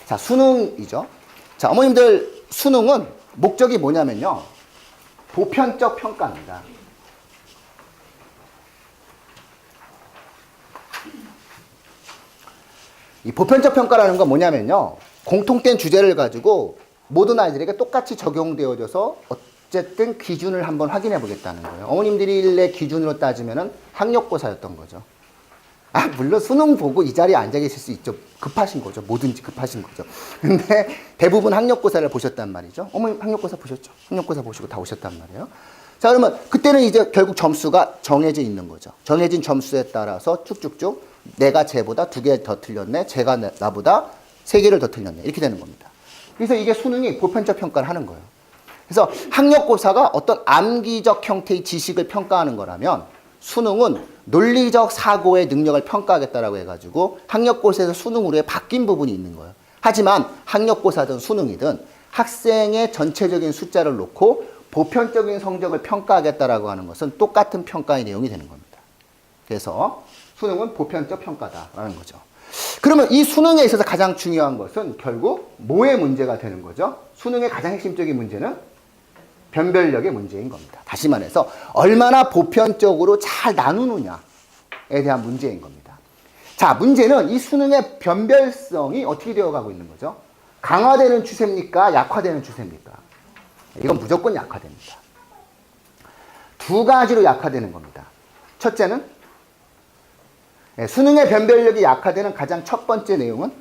자, 수능이죠. 자, 어머님들 수능은 목적이 뭐냐면요. 보편적 평가입니다. 이 보편적 평가라는 건 뭐냐면요. 공통된 주제를 가지고 모든 아이들에게 똑같이 적용되어져서 어쨌든 기준을 한번 확인해 보겠다는 거예요. 어머님들의 기준으로 따지면은 학력고사였던 거죠. 아, 물론 수능 보고 이 자리에 앉아 계실 수 있죠. 급하신 거죠. 뭐든지 급하신 거죠. 근데 대부분 학력고사를 보셨단 말이죠. 어머님 학력고사 보셨죠? 학력고사 보시고 다 오셨단 말이에요. 자, 그러면 그때는 이제 결국 점수가 정해져 있는 거죠. 정해진 점수에 따라서 쭉쭉쭉 내가 쟤보다 2개 더 틀렸네. 쟤가 나보다 3개를 더 틀렸네. 이렇게 되는 겁니다. 그래서 이게 수능이 보편적 평가를 하는 거예요. 그래서 학력고사가 어떤 암기적 형태의 지식을 평가하는 거라면 수능은 논리적 사고의 능력을 평가하겠다라고 해가지고 학력고사에서 수능으로 바뀐 부분이 있는 거예요. 하지만 학력고사든 수능이든 학생의 전체적인 숫자를 놓고 보편적인 성적을 평가하겠다라고 하는 것은 똑같은 평가의 내용이 되는 겁니다. 그래서 수능은 보편적 평가다라는 거죠. 그러면 이 수능에 있어서 가장 중요한 것은 결국 뭐의 문제가 되는 거죠? 수능의 가장 핵심적인 문제는 변별력의 문제인 겁니다. 다시 말해서 얼마나 보편적으로 잘 나누느냐에 대한 문제인 겁니다. 자, 문제는 이 수능의 변별성이 어떻게 되어가고 있는 거죠? 강화되는 추세입니까? 약화되는 추세입니까? 이건 무조건 약화됩니다. 2가지로 약화되는 겁니다. 첫째는 수능의 변별력이 약화되는 가장 첫 번째 내용은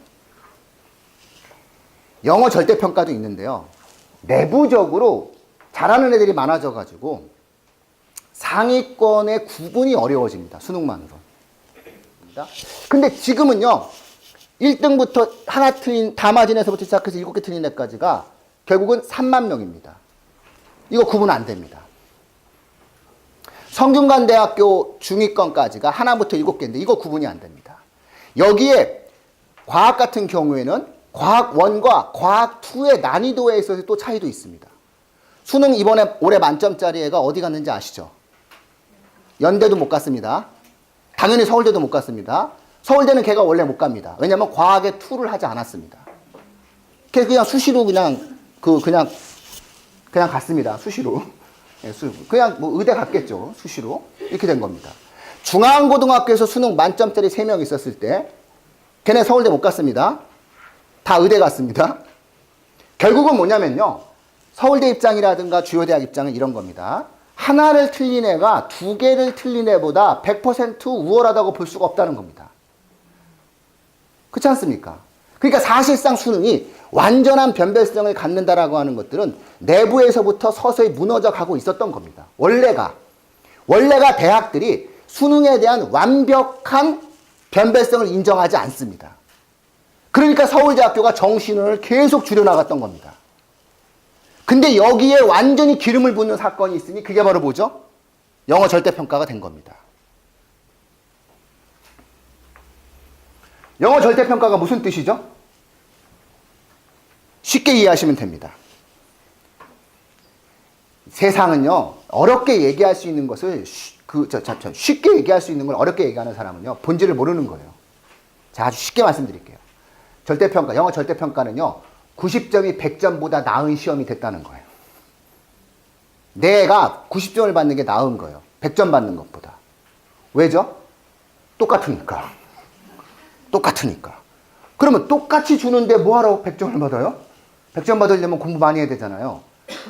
영어 절대평가도 있는데요. 내부적으로 잘하는 애들이 많아져가지고 상위권의 구분이 어려워집니다. 수능만으로. 근데 지금은요. 1등부터 하나 틀린, 다마진에서부터 시작해서 7개 틀린 애까지가 결국은 3만 명입니다. 이거 구분 안 됩니다. 성균관대학교 중위권까지가 하나부터 7개인데 이거 구분이 안 됩니다. 여기에 과학 같은 경우에는 과학 1과 과학 2의 난이도에 있어서 또 차이도 있습니다. 수능 이번에 올해 만점짜리 애가 어디 갔는지 아시죠? 연대도 못 갔습니다. 당연히 서울대도 못 갔습니다. 서울대는 걔가 원래 못 갑니다. 왜냐면 과학에 2를 하지 않았습니다. 걔 그냥 수시로 그냥 갔습니다. 수시로. 그냥 뭐 의대 갔겠죠. 수시로. 이렇게 된 겁니다. 중앙고등학교에서 수능 만점짜리 3명 있었을 때 걔네 서울대 못 갔습니다. 다 의대 갔습니다. 결국은 뭐냐면요. 서울대 입장이라든가 주요 대학 입장은 이런 겁니다. 하나를 틀린 애가 2개를 틀린 애보다 100% 우월하다고 볼 수가 없다는 겁니다. 그렇지 않습니까? 그러니까 사실상 수능이 완전한 변별성을 갖는다라고 하는 것들은 내부에서부터 서서히 무너져 가고 있었던 겁니다. 원래가 대학들이 수능에 대한 완벽한 변별성을 인정하지 않습니다. 그러니까 서울대학교가 정시인원을 계속 줄여나갔던 겁니다. 근데 여기에 완전히 기름을 붓는 사건이 있으니 그게 바로 뭐죠? 영어 절대평가가 된 겁니다. 영어 절대평가가 무슨 뜻이죠? 쉽게 이해하시면 됩니다. 세상은요, 어렵게 얘기할 수 있는 것을 쉽게 얘기할 수 있는 걸 어렵게 얘기하는 사람은요, 본질을 모르는 거예요. 자, 아주 쉽게 말씀드릴게요. 절대평가, 영어 절대평가는요, 90점이 100점보다 나은 시험이 됐다는 거예요. 내가 90점을 받는 게 나은 거예요. 100점 받는 것보다. 왜죠? 똑같으니까. 그러면 똑같이 주는데 뭐하러 100점을 받아요? 100점 받으려면 공부 많이 해야 되잖아요.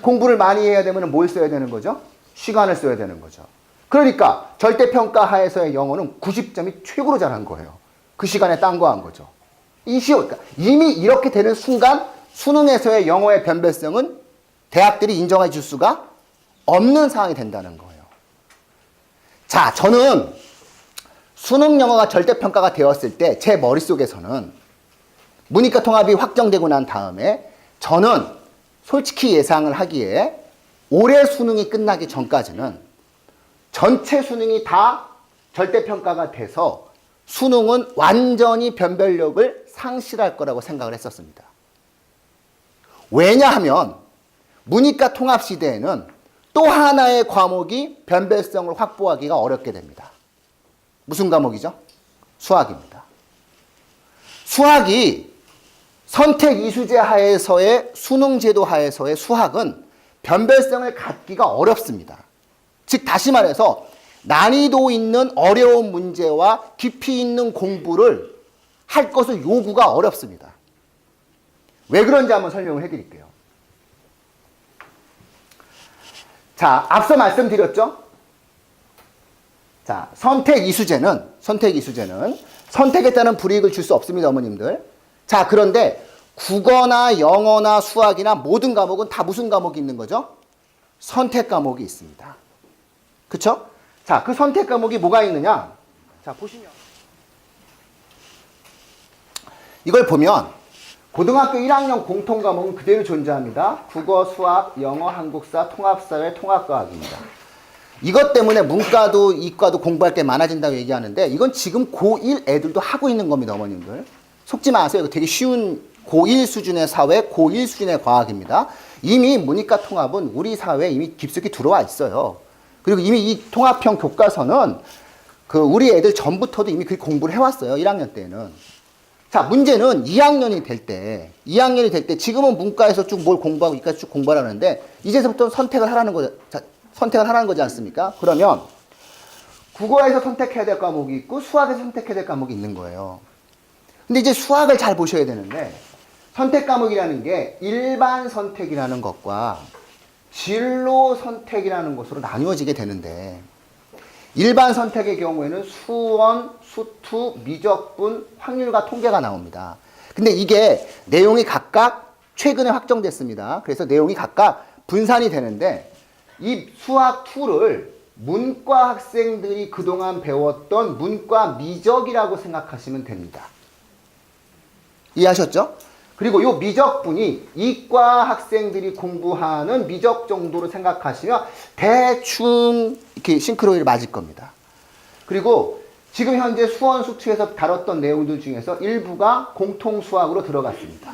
공부를 많이 해야 되면 뭘 써야 되는 거죠? 시간을 써야 되는 거죠. 그러니까 절대평가 하에서의 영어는 90점이 최고로 잘한 거예요. 그 시간에 딴 거 한 거죠. 그러니까 이미 이렇게 되는 순간 수능에서의 영어의 변별성은 대학들이 인정해 줄 수가 없는 상황이 된다는 거예요. 자, 저는 수능 영어가 절대평가가 되었을 때 제 머릿속에서는 문이과 통합이 확정되고 난 다음에 저는 솔직히 예상을 하기에 올해 수능이 끝나기 전까지는 전체 수능이 다 절대평가가 돼서 수능은 완전히 변별력을 상실할 거라고 생각을 했었습니다. 왜냐하면 문이과 통합 시대에는 또 하나의 과목이 변별성을 확보하기가 어렵게 됩니다. 무슨 과목이죠? 수학입니다. 수학이 선택 이수제 하에서의 수능제도 하에서의 수학은 변별성을 갖기가 어렵습니다. 즉 다시 말해서 난이도 있는 어려운 문제와 깊이 있는 공부를 할 것을 요구가 어렵습니다. 왜 그런지 한번 설명을 해드릴게요. 자, 앞서 말씀드렸죠? 자, 선택 이수제는 선택에 따른 불이익을 줄 수 없습니다, 어머님들. 자, 그런데 국어나 영어나 수학이나 모든 과목은 다 무슨 과목이 있는 거죠? 선택 과목이 있습니다. 그쵸? 자, 그 선택 과목이 뭐가 있느냐? 자, 보시면. 이걸 보면, 고등학교 1학년 공통 과목은 그대로 존재합니다. 국어, 수학, 영어, 한국사, 통합사회, 통합과학입니다. 이것 때문에 문과도 이과도 공부할 게 많아진다고 얘기하는데, 이건 지금 고1 애들도 하고 있는 겁니다, 어머님들. 속지 마세요. 이거 되게 쉬운 고1 수준의 사회, 고1 수준의 과학입니다. 이미 문이과 통합은 우리 사회에 이미 깊숙이 들어와 있어요. 그리고 이미 이 통합형 교과서는 우리 애들 전부터도 이미 그 공부를 해왔어요. 1학년 때는. 자, 문제는 2학년이 될 때, 지금은 문과에서 쭉 뭘 공부하고 이과에서 쭉 공부하라는데, 이제부터 선택을 하라는 거지 않습니까? 그러면 국어에서 선택해야 될 과목이 있고 수학에서 선택해야 될 과목이 있는 거예요. 근데 이제 수학을 잘 보셔야 되는데, 선택 과목이라는 게 일반 선택이라는 것과 진로 선택이라는 것으로 나뉘어지게 되는데, 일반 선택의 경우에는 수원, 수투, 미적분, 확률과 통계가 나옵니다. 근데 이게 내용이 각각 최근에 확정됐습니다. 그래서 내용이 각각 분산이 되는데, 이 수학 2를 문과 학생들이 그동안 배웠던 문과 미적이라고 생각하시면 됩니다. 이해하셨죠? 그리고 이 미적분이 이과 학생들이 공부하는 미적 정도로 생각하시면 대충 이렇게 싱크로율이 맞을 겁니다. 그리고 지금 현재 수원 수투에서 다뤘던 내용들 중에서 일부가 공통수학으로 들어갔습니다.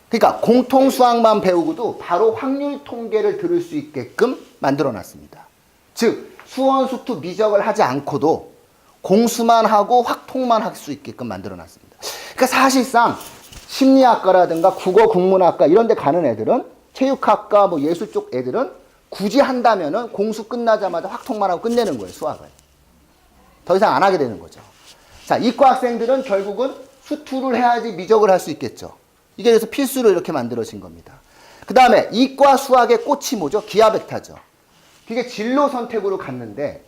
그러니까 공통수학만 배우고도 바로 확률 통계를 들을 수 있게끔 만들어놨습니다. 즉 수원 수투 미적을 하지 않고도 공수만 하고 확통만 할 수 있게끔 만들어놨습니다. 그러니까 사실상 심리학과라든가 국어 국문학과 이런 데 가는 애들은, 체육학과 뭐 예술 쪽 애들은 굳이 한다면은 공수 끝나자마자 확통만 하고 끝내는 거예요, 수학을. 더 이상 안 하게 되는 거죠. 자, 이과 학생들은 결국은 수투를 해야지 미적을 할 수 있겠죠. 이게 그래서 필수로 이렇게 만들어진 겁니다. 그 다음에 이과 수학의 꽃이 뭐죠? 기하 벡터죠. 그게 진로 선택으로 갔는데,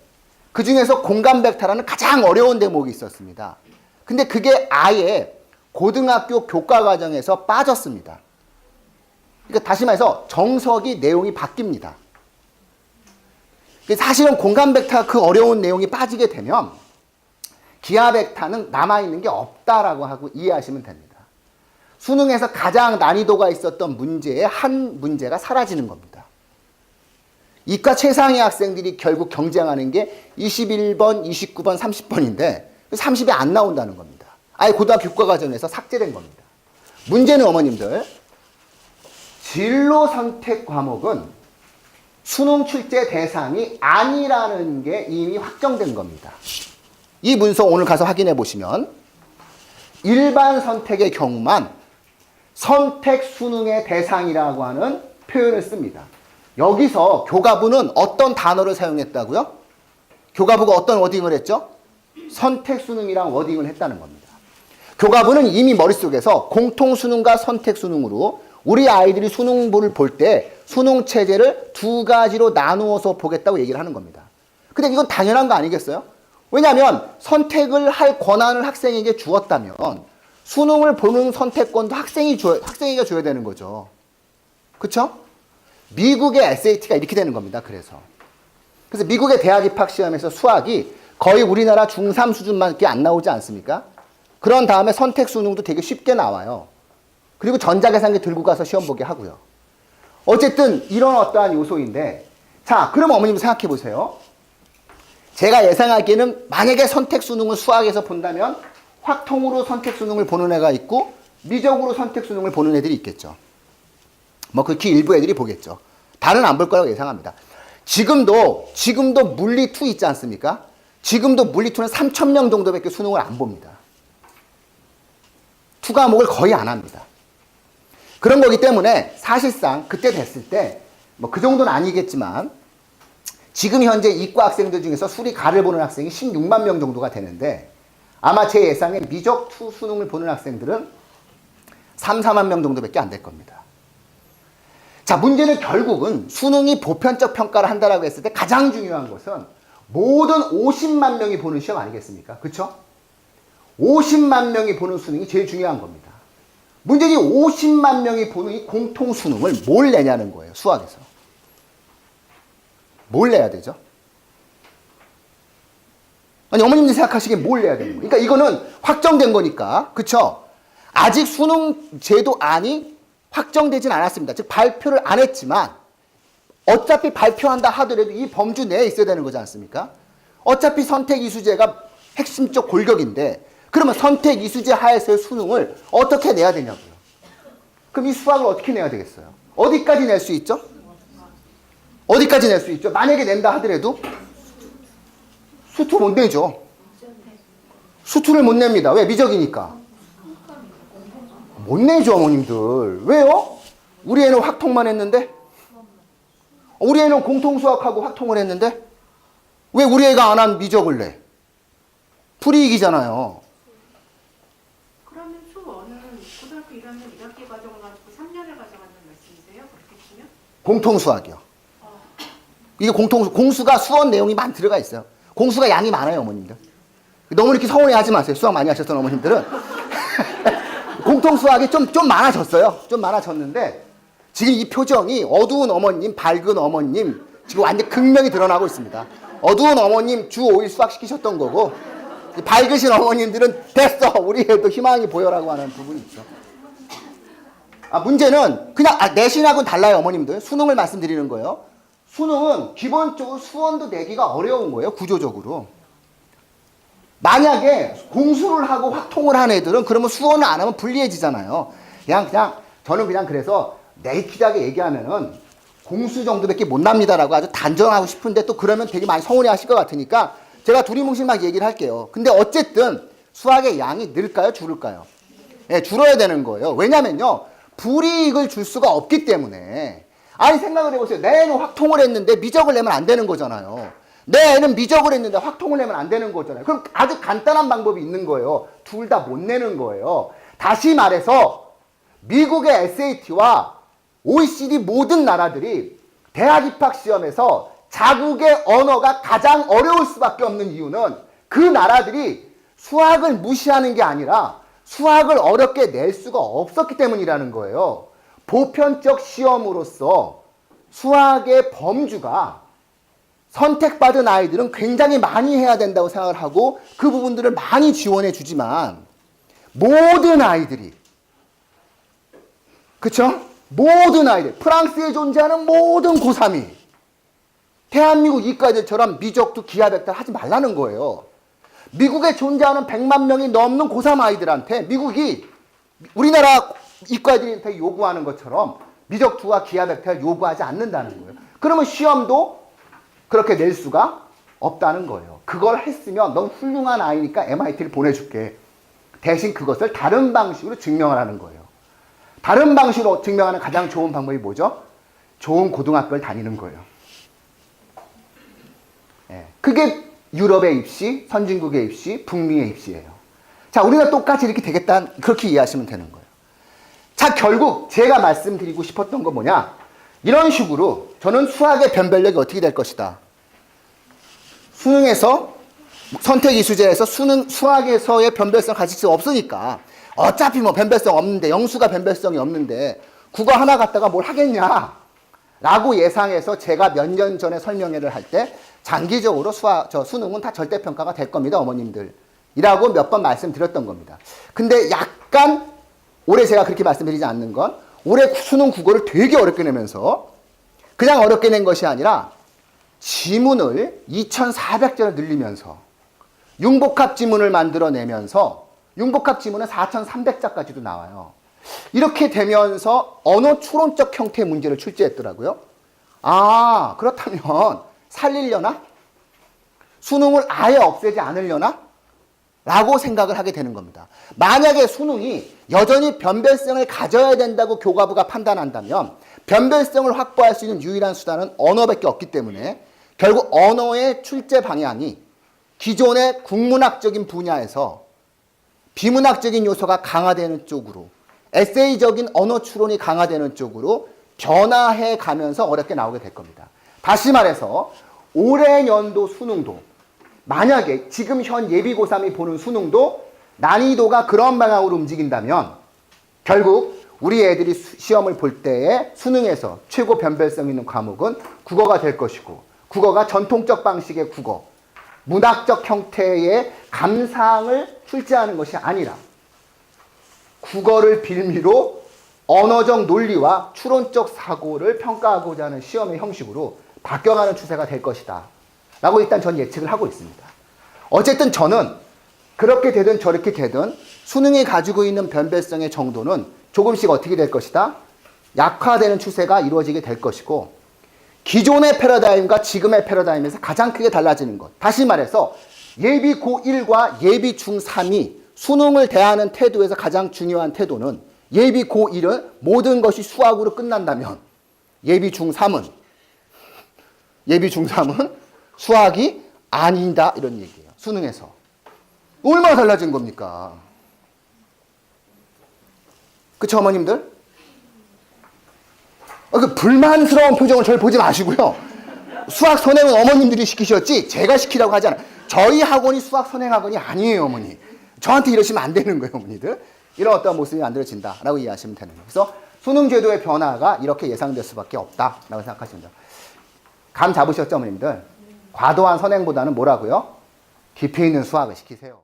그 중에서 공간 벡터라는 가장 어려운 대목이 있었습니다. 근데 그게 아예 고등학교 교과 과정에서 빠졌습니다. 그러니까 다시 말해서 정석이 내용이 바뀝니다. 사실은 공간 벡터 그 어려운 내용이 빠지게 되면 기하 벡터는 남아있는 게 없다라고 하고 이해하시면 됩니다. 수능에서 가장 난이도가 있었던 문제의 한 문제가 사라지는 겁니다. 이과 최상위 학생들이 결국 경쟁하는 게 21번, 29번, 30번인데 30이 안 나온다는 겁니다. 아예 고등학교 교과 과정에서 삭제된 겁니다. 문제는 어머님들, 진로 선택 과목은 수능 출제 대상이 아니라는 게 이미 확정된 겁니다. 이 문서 오늘 가서 확인해 보시면 일반 선택의 경우만 선택 수능의 대상이라고 하는 표현을 씁니다. 여기서 교과부는 어떤 단어를 사용했다고요? 교과부가 어떤 워딩을 했죠? 선택 수능이랑 워딩을 했다는 겁니다. 교과부는 이미 머릿속에서 공통 수능과 선택 수능으로 우리 아이들이 수능부를 볼 때 수능 체제를 두 가지로 나누어서 보겠다고 얘기를 하는 겁니다. 근데 이건 당연한 거 아니겠어요? 왜냐하면 선택을 할 권한을 학생에게 주었다면 수능을 보는 선택권도 학생이가 줘야 되는 거죠. 그렇죠? 미국의 SAT가 이렇게 되는 겁니다. 그래서 미국의 대학 입학 시험에서 수학이 거의 우리나라 중3 수준밖에 안 나오지 않습니까? 그런 다음에 선택 수능도 되게 쉽게 나와요. 그리고 전자계산기 들고 가서 시험 보게 하고요. 어쨌든 이런 어떠한 요소인데, 자, 그럼 어머님 생각해 보세요. 제가 예상하기에는 만약에 선택 수능을 수학에서 본다면 확통으로 선택 수능을 보는 애가 있고 미적으로 선택 수능을 보는 애들이 있겠죠. 뭐 극히 일부 애들이 보겠죠. 다는 안 볼 거라고 예상합니다. 지금도 물리2 있지 않습니까? 지금도 물리2는 3,000명 정도밖에 수능을 안 봅니다. 과목을 거의 안 합니다. 그런 거기 때문에 사실상 그때 됐을 때 뭐 그 정도는 아니겠지만 지금 현재 이과 학생들 중에서 수리 가를 보는 학생이 16만 명 정도가 되는데 아마 제 예상에 미적 투 수능을 보는 학생들은 3, 4만 명 정도밖에 안 될 겁니다. 자, 문제는 결국은 수능이 보편적 평가를 한다라고 했을 때 가장 중요한 것은 모든 50만 명이 보는 시험 아니겠습니까? 그렇죠? 50만 명이 보는 수능이 제일 중요한 겁니다. 문제는 50만 명이 보는 이 공통 수능을 뭘 내냐는 거예요. 수학에서. 뭘 내야 되죠? 아니, 어머님들 생각하시기에 뭘 내야 되는 거예요? 그러니까 이거는 확정된 거니까. 그렇죠? 아직 수능 제도안이 확정되진 않았습니다. 즉 발표를 안 했지만 어차피 발표한다 하더라도 이 범주 내에 있어야 되는 거지 않습니까? 어차피 선택 이수제가 핵심적 골격인데 그러면 선택 이수제 하에서의 수능을 어떻게 내야 되냐고요. 그럼 이 수학을 어떻게 내야 되겠어요? 어디까지 낼 수 있죠? 어디까지 낼 수 있죠? 만약에 낸다 하더라도 수투 못 내죠. 수투를 못 냅니다. 왜? 미적이니까. 못 내죠, 어머님들. 왜요? 우리 애는 확통만 했는데? 우리 애는 공통수학하고 확통을 했는데? 왜 우리 애가 안 한 미적을 내? 불이익이잖아요. 그러면 수1은 고등학교 1학년 1학기 과정을 가지고 3년을 가져간다는 말씀이세요? 그렇게 치면? 공통수학이요. 이게 공수가 수원 내용이 많이 들어가 있어요. 공수가 양이 많아요, 어머님들. 너무 이렇게 서운해하지 마세요. 수학 많이 하셨던 어머님들은. 공통수학이 좀 많아졌어요. 좀 많아졌는데 지금 이 표정이 어두운 어머님, 밝은 어머님 지금 완전 극명히 드러나고 있습니다. 어두운 어머님 주 5일 수학 시키셨던 거고 밝으신 어머님들은 됐어. 우리 애도 희망이 보여라고 하는 부분이 있죠. 문제는 그냥 내신하고는 달라요, 어머님들. 수능을 말씀드리는 거예요. 수능은 기본적으로 수원도 내기가 어려운 거예요, 구조적으로. 만약에 공수를 하고 확통을 한 애들은 그러면 수원을 안 하면 불리해지잖아요. 저는 그냥 그래서 네이키하게 얘기하면은 공수 정도밖에 못 납니다라고 아주 단정하고 싶은데 또 그러면 되게 많이 서운해 하실 것 같으니까 제가 두리뭉실 막 얘기를 할게요. 근데 어쨌든 수학의 양이 늘까요? 줄을까요? 네, 줄어야 되는 거예요. 왜냐면요. 불이익을 줄 수가 없기 때문에. 아니 생각을 해보세요. 내 애는 확통을 했는데 미적을 내면 안 되는 거잖아요. 내 애는 미적을 했는데 확통을 내면 안 되는 거잖아요. 그럼 아주 간단한 방법이 있는 거예요. 둘 다 못 내는 거예요. 다시 말해서 미국의 SAT와 OECD 모든 나라들이 대학 입학 시험에서 자국의 언어가 가장 어려울 수밖에 없는 이유는 그 나라들이 수학을 무시하는 게 아니라 수학을 어렵게 낼 수가 없었기 때문이라는 거예요. 보편적 시험으로서 수학의 범주가 선택받은 아이들은 굉장히 많이 해야 된다고 생각을 하고 그 부분들을 많이 지원해 주지만 모든 아이들이 그쵸? 모든 아이들 프랑스에 존재하는 모든 고3이 대한민국 이과들처럼 미적도 기하백탈 하지 말라는 거예요. 미국에 존재하는 100만 명이 넘는 고3 아이들한테 미국이 우리나라 이과들한테 요구하는 것처럼 미적투와 기하백탈 요구하지 않는다는 거예요. 그러면 시험도 그렇게 낼 수가 없다는 거예요. 그걸 했으면 넌 훌륭한 아이니까 MIT를 보내줄게. 대신 그것을 다른 방식으로 증명하라는 거예요. 다른 방식으로 증명하는 가장 좋은 방법이 뭐죠? 좋은 고등학교를 다니는 거예요. 그게 유럽의 입시, 선진국의 입시, 북미의 입시예요. 자, 우리가 똑같이 이렇게 되겠다, 그렇게 이해하시면 되는 거예요. 자, 결국 제가 말씀드리고 싶었던 건 뭐냐? 이런 식으로 저는 수학의 변별력이 어떻게 될 것이다. 수능에서 선택 이수제에서 수학에서의 변별성 가질 수 없으니까 어차피 뭐 변별성 없는데 영수가 변별성이 없는데 국어 하나 갖다가 뭘 하겠냐 라고 예상해서 제가 몇 년 전에 설명회를 할 때 장기적으로 수능은 다 절대평가가 될 겁니다, 어머님들 이라고 몇 번 말씀드렸던 겁니다. 근데 약간 올해 제가 그렇게 말씀드리지 않는 건 올해 수능 국어를 되게 어렵게 내면서 그냥 어렵게 낸 것이 아니라 지문을 2,400자를 늘리면서 융복합 지문을 만들어내면서 융복합 지문은 4,300자까지도 나와요. 이렇게 되면서 언어 추론적 형태의 문제를 출제했더라고요. 아, 그렇다면 살리려나? 수능을 아예 없애지 않으려나? 라고 생각을 하게 되는 겁니다. 만약에 수능이 여전히 변별성을 가져야 된다고 교과부가 판단한다면 변별성을 확보할 수 있는 유일한 수단은 언어밖에 없기 때문에 결국 언어의 출제 방향이 기존의 국문학적인 분야에서 비문학적인 요소가 강화되는 쪽으로 에세이적인 언어 추론이 강화되는 쪽으로 변화해 가면서 어렵게 나오게 될 겁니다. 다시 말해서 올해 연도 수능도 만약에 지금 현 예비고3이 보는 수능도 난이도가 그런 방향으로 움직인다면 결국 우리 애들이 시험을 볼 때에 수능에서 최고 변별성 있는 과목은 국어가 될 것이고 국어가 전통적 방식의 국어, 문학적 형태의 감상을 출제하는 것이 아니라 국어를 빌미로 언어적 논리와 추론적 사고를 평가하고자 하는 시험의 형식으로 바뀌어가는 추세가 될 것이다 라고 일단 전 예측을 하고 있습니다. 어쨌든 저는 그렇게 되든 저렇게 되든 수능이 가지고 있는 변별성의 정도는 조금씩 어떻게 될 것이다? 약화되는 추세가 이루어지게 될 것이고 기존의 패러다임과 지금의 패러다임에서 가장 크게 달라지는 것. 다시 말해서 예비 고1과 예비 중3이 수능을 대하는 태도에서 가장 중요한 태도는 예비 고1은 모든 것이 수학으로 끝난다면 예비 중3은 수학이 아니다 이런 얘기예요. 수능에서. 얼마나 달라진 겁니까? 그쵸 어머님들? 그 불만스러운 표정을 저를 보지 마시고요. 수학 선행은 어머님들이 시키셨지 제가 시키라고 하지 않아요. 저희 학원이 수학 선행 학원이 아니에요 어머니. 저한테 이러시면 안 되는 거예요 어머니들. 이런 어떤 모습이 만들어진다라고 이해하시면 되는 거예요. 그래서 수능 제도의 변화가 이렇게 예상될 수밖에 없다라고 생각하시면 돼요. 감 잡으셨죠 어머님들? 과도한 선행보다는 뭐라고요? 깊이 있는 수학을 시키세요.